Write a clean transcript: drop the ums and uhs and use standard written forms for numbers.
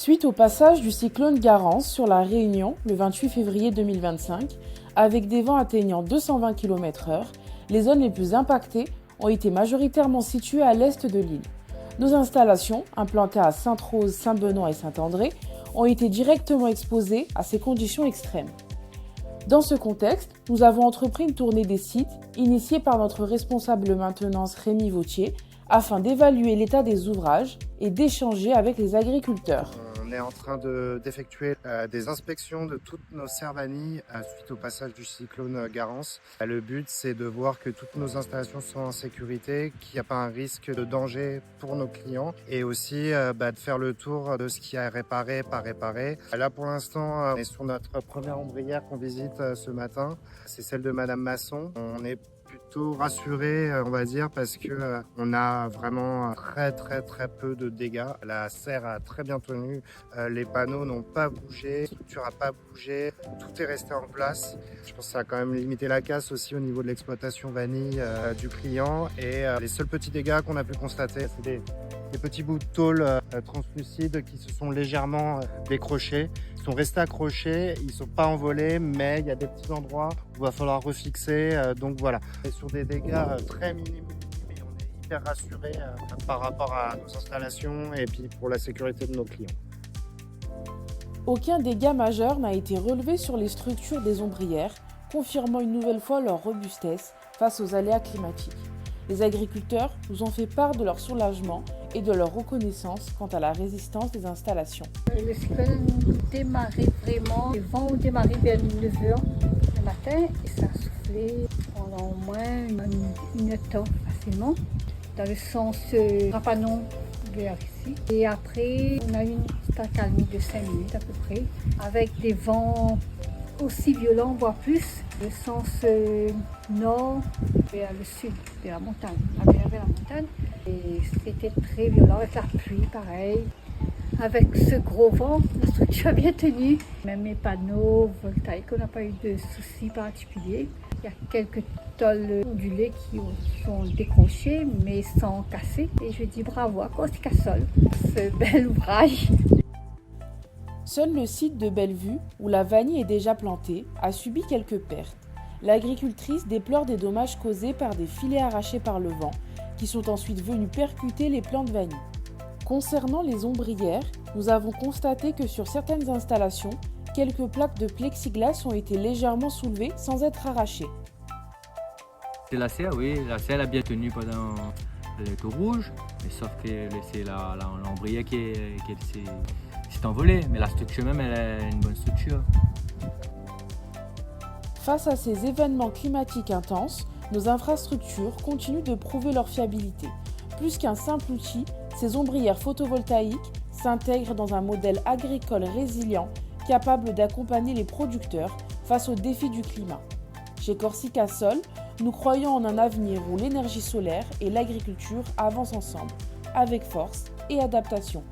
Suite au passage du cyclone Garance sur la Réunion le 28 février 2025, avec des vents atteignant 220 km/h, les zones les plus impactées ont été majoritairement situées à l'est de l'île. Nos installations, implantées à Sainte-Rose, Saint-Benoît et Saint-André, ont été directement exposées à ces conditions extrêmes. Dans ce contexte, nous avons entrepris une tournée des sites, initiée par notre responsable maintenance Rémi Vautier, afin d'évaluer l'état des ouvrages et d'échanger avec les agriculteurs. On est en train d'effectuer des inspections de toutes nos serre-vanilles suite au passage du cyclone Garance. Le but, c'est de voir que toutes nos installations sont en sécurité, qu'il n'y a pas un risque de danger pour nos clients et aussi de faire le tour de ce qui est réparé, pas réparé. Là, pour l'instant, on est sur notre première ombrière qu'on visite ce matin. C'est celle de Madame Masson. On est plutôt rassuré, on va dire, parce que on a vraiment très peu de dégâts. La serre a très bien tenu, les panneaux n'ont pas bougé, la structure n'a pas bougé, tout est resté en place. Je pense que ça a quand même limité la casse aussi au niveau de l'exploitation vanille du client. Et les seuls petits dégâts qu'on a pu constater, c'est des petits bouts de tôle translucides qui se sont légèrement décrochés. Ils sont restés accrochés, ils ne sont pas envolés, mais il y a des petits endroits où il va falloir refixer. Donc voilà, on est sur des dégâts très minimes, mais on est hyper rassuré par rapport à nos installations et puis pour la sécurité de nos clients. Aucun dégât majeur n'a été relevé sur les structures des ombrières, confirmant une nouvelle fois leur robustesse face aux aléas climatiques. Les agriculteurs nous ont fait part de leur soulagement et de leur reconnaissance quant à la résistance des installations. Le cyclone démarrait vraiment, les vents ont démarré vers 9h le matin et ça a soufflé pendant au moins une temps facilement, dans le sens Rapanon vers ici. Et après, on a eu une petite accalmie de 5 minutes à peu près, avec des vents aussi violents, voire plus, le sens nord vers le sud, vers la montagne, la mer vers la montagne. Et c'était très violent avec la pluie, pareil. Avec ce gros vent, la structure a bien tenu. Même les panneaux voltaïques, on n'a pas eu de soucis particuliers. Il y a quelques tôles ondulées qui sont décrochées, mais sans casser. Et je dis bravo à Costi Cassol pour ce bel ouvrage. Seul le site de Bellevue, où la vanille est déjà plantée, a subi quelques pertes. L'agricultrice déplore des dommages causés par des filets arrachés par le vent, qui sont ensuite venus percuter les plants de vanille. Concernant les ombrières, nous avons constaté que sur certaines installations, quelques plaques de plexiglas ont été légèrement soulevées sans être arrachées. C'est la serre, oui, la serre a bien tenu pendant le tout rouge, mais sauf que c'est l'ombrière qui s'est envolée, mais la structure même, elle a une bonne structure. Face à ces événements climatiques intenses, nos infrastructures continuent de prouver leur fiabilité. Plus qu'un simple outil, ces ombrières photovoltaïques s'intègrent dans un modèle agricole résilient capable d'accompagner les producteurs face aux défis du climat. Chez Corsica Sol, nous croyons en un avenir où l'énergie solaire et l'agriculture avancent ensemble, avec force et adaptation.